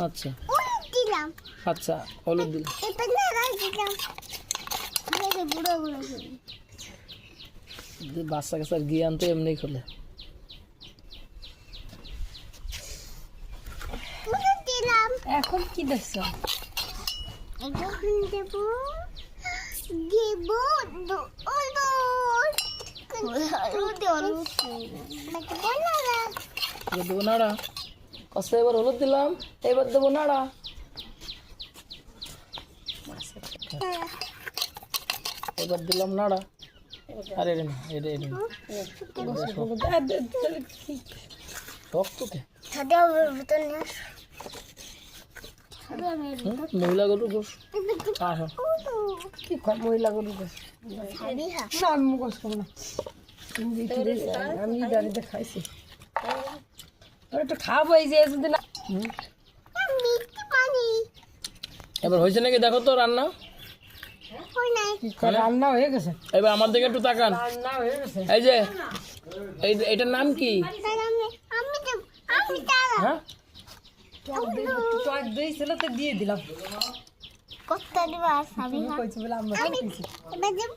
আচ্ছা দিলাম আচ্ছা হলুদ দিলাম এটা না দিলাম এটা বুড়ো বুড়ো বাচ্চা কাচ্চার জ্ঞান তো এমনি খোলে দিলাম এখন কি দেখছো? এখন দেব দেব দেবো নাড়া আচ্ছা এবার হলুদ দিলাম এবার দেবো নাড়া এবার দিলাম নাড়া আরে রে না এটা এটা টক তো কে মহিলা গরু গোস আসো কি কয় মহিলা গরু গোস? না আমি গোস খাবো না। আমি গাড়িতে খাইছি। একটু খাবো এই যে যদি না এবার হয়েছে নাকি দেখো তো রান্না রান্না হয়ে গেছে। এবার আমার দিকে একটু তাকান রান্না হয়ে গেছে। এই যে এটার নাম কি হ্যাঁ টক দই ছিল তো দিয়ে দিলাম। কত দিবা সাবি কইছি বলে আমরা আমি এবার দেব